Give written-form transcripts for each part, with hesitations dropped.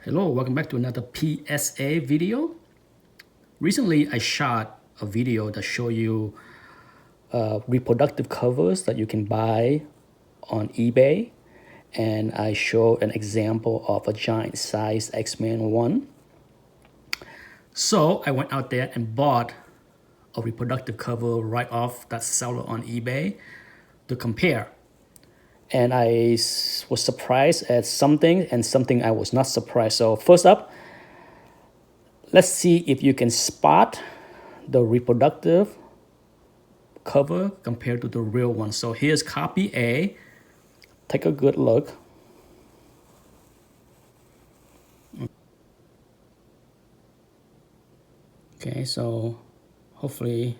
Hello, welcome back to another PSA video. Recently, I shot a video that show you reproductive covers that you can buy on eBay. And I show an example of a giant size X-Men 1. So I went out there and bought a reproductive cover right off that seller on eBay to compare. And I was surprised at something and something I was not surprised. So first up, let's see if you can spot the reproductive cover compared to the real one. So here's copy A. Take a good look. Okay, so hopefully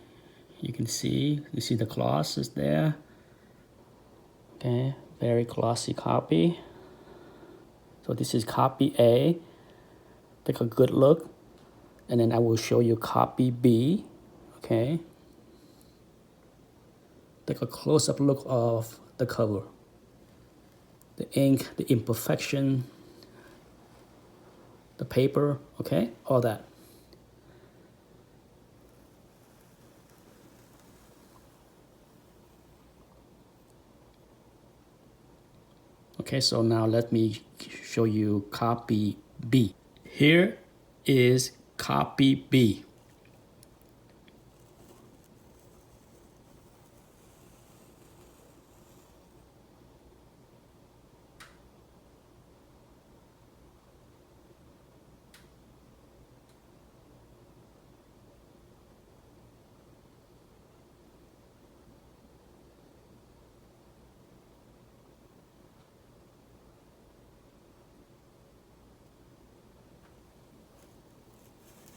you can see, the gloss is there. Okay, very glossy copy. So this is copy A. Take a good look. And then I will show you copy B. Okay. Take a close-up look of the cover. The ink, the imperfection, the paper, okay, all that. Okay, so now let me show you copy B. Here is copy B.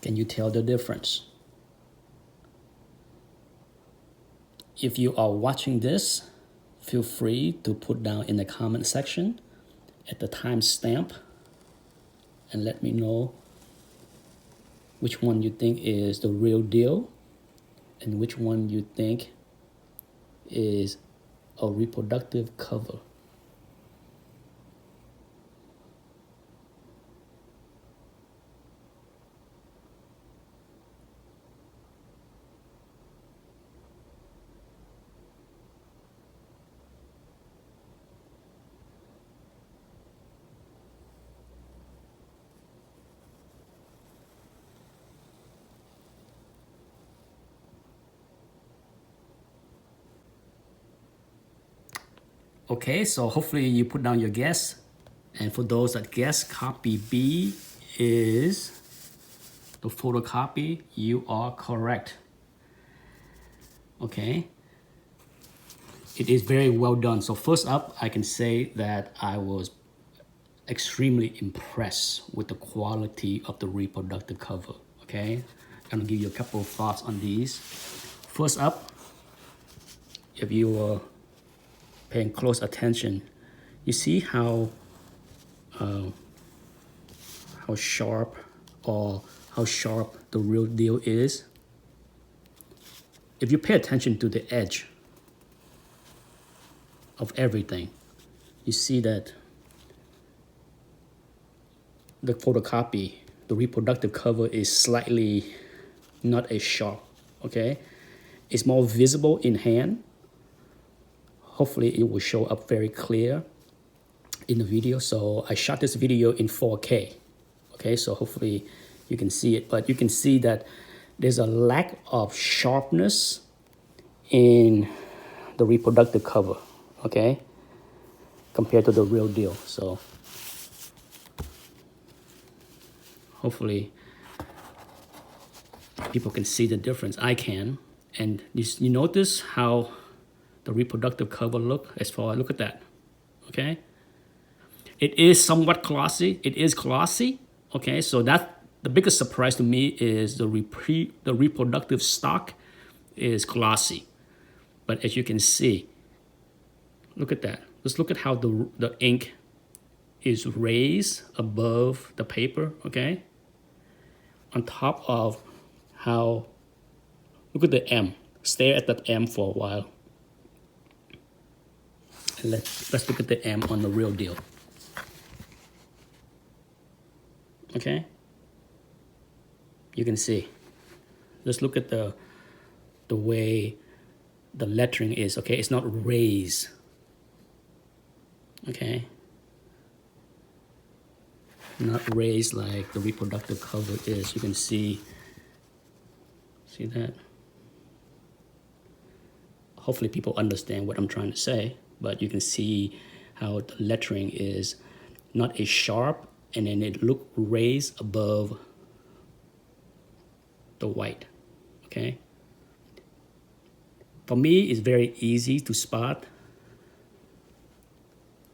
Can you tell the difference? If you are watching this, feel free to put down in the comment section at the timestamp and let me know which one you think is the real deal and which one you think is a reproductive cover. Okay, so hopefully you put down your guess. And for those that guess copy B is the photocopy, you are correct. Okay. It is very well done. So first up, I can say that I was extremely impressed with the quality of the reproductive cover. Okay. I'm gonna give you a couple of thoughts on these. First up, if you were paying close attention, you see how sharp the real deal is. If you pay attention to the edge of everything, you see that the photocopy, the reproductive cover is slightly not as sharp, okay? It's more visible in hand. Hopefully it will show up very clear in the video. So I shot this video in 4K, okay? So hopefully you can see it, but you can see that there's a lack of sharpness in the reproductive cover, okay? Compared to the real deal. So hopefully people can see the difference. I can. And you notice how the reproductive cover look as far as, look at that, okay? It is somewhat glossy. It is glossy, okay? So that the biggest surprise to me is the reproductive stock is glossy. But as you can see, look at that. Just look at how the ink is raised above the paper, okay? On top of how, look at the M. Stare at that M for a while. And let's look at the M on the real deal. Okay, you can see. Just look at the way the lettering is. Okay, it's not raised. Okay, not raised like the reproductive cover is. You can see that. Hopefully people understand what I'm trying to say, but you can see how the lettering is not as sharp, and then it look raised above the white. Okay, for me it's very easy to spot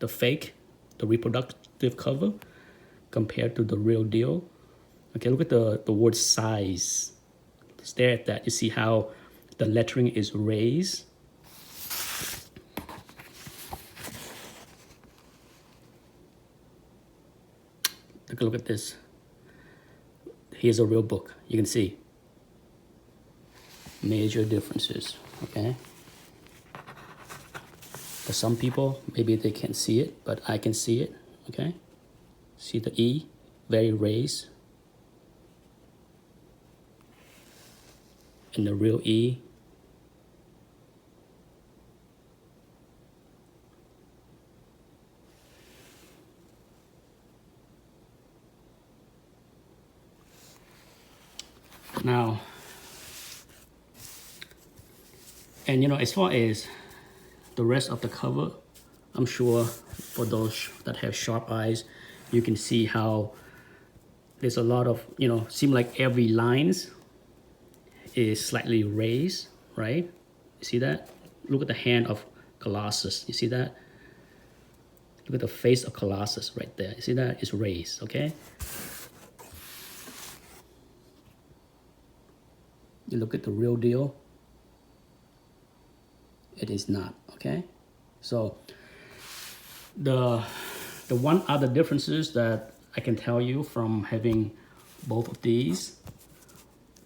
the fake, the reproductive cover compared to the real deal. Okay, look at the word size. Stare at that. You see how the lettering is raised. Take a look at this. Here's a real book. You can see major differences. Okay, for some people maybe they can't see it, but I can see it. Okay, see the E, very raised, and the real E now. And you know, as far as the rest of the cover, I'm sure for those that have sharp eyes, you can see how there's a lot of, you know, seem like every lines is slightly raised, right? You see that? Look at the hand of Colossus. You see that? Look at the face of Colossus right there. You see that? It's raised, okay? You look at the real deal. It is not, okay? So the one other differences that I can tell you from having both of these,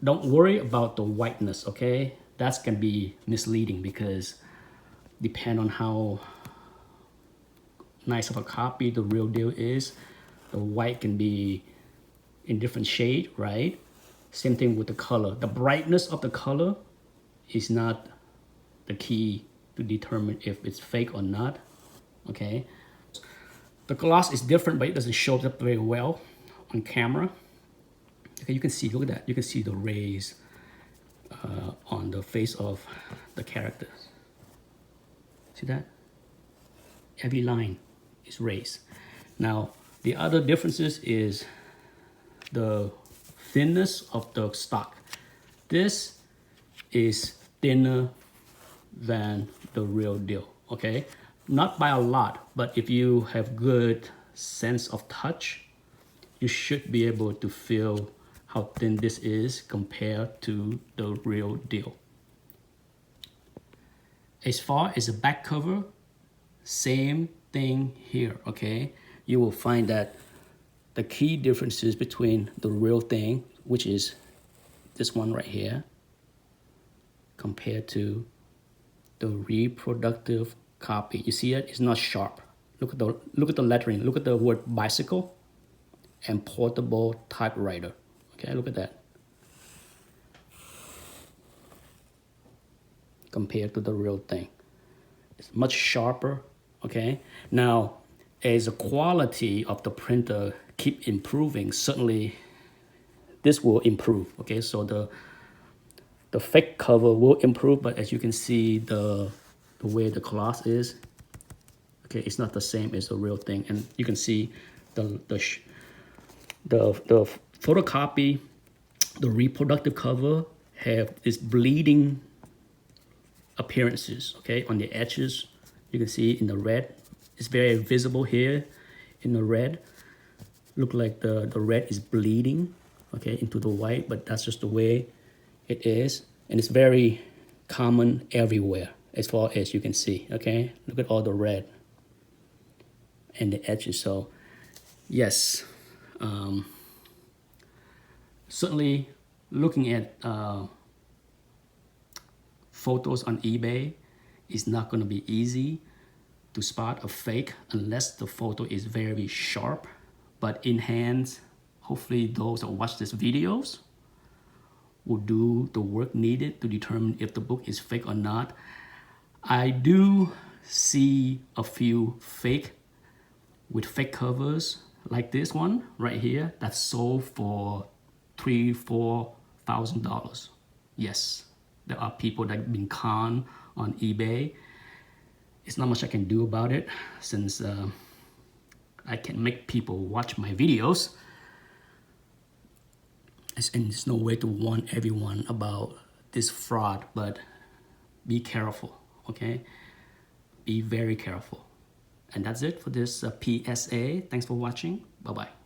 don't worry about the whiteness, okay? That's gonna be misleading because depend on how nice of a copy the real deal is, the white can be in different shade, right? Same thing with the color. The brightness of the color is not the key to determine if it's fake or not, okay? The gloss is different, but it doesn't show up very well on camera. Okay, you can see, look at that. You can see the rays on the face of the characters. See that? Every line is raised. Now, the other differences is the thinness of the stock. This is thinner than the real deal, okay? Not by a lot, but if you have good sense of touch, you should be able to feel how thin this is compared to the real deal. As far as the back cover, same thing here, okay? You will find that the key differences between the real thing, which is this one right here, compared to the reproductive copy. You see it? It's not sharp. Look at the lettering. Look at the word bicycle and portable typewriter. Okay, look at that. Compared to the real thing. It's much sharper, okay? Now, as the quality of the printer keep improving, certainly this will improve, okay? So the fake cover will improve, but as you can see, the way the gloss is, okay, it's not the same as the real thing. And you can see the photocopy, the reproductive cover have this bleeding appearances, okay, on the edges. You can see in the red, it's very visible here in the red. Look like the red is bleeding, okay, into the white, but that's just the way it is. And it's very common everywhere as far as you can see, okay? Look at all the red and the edges. So yes, certainly looking at photos on eBay is not going to be easy to spot a fake unless the photo is very sharp. But in hand, hopefully those that watch these videos will do the work needed to determine if the book is fake or not. I do see a few fake with fake covers like this one right here that's sold for $3,000-4,000. Yes, there are people that have been conned on eBay. It's not much I can do about it since I can make people watch my videos. And there's no way to warn everyone about this fraud, but be careful, okay? Be very careful. And that's it for this PSA. Thanks for watching. Bye-bye.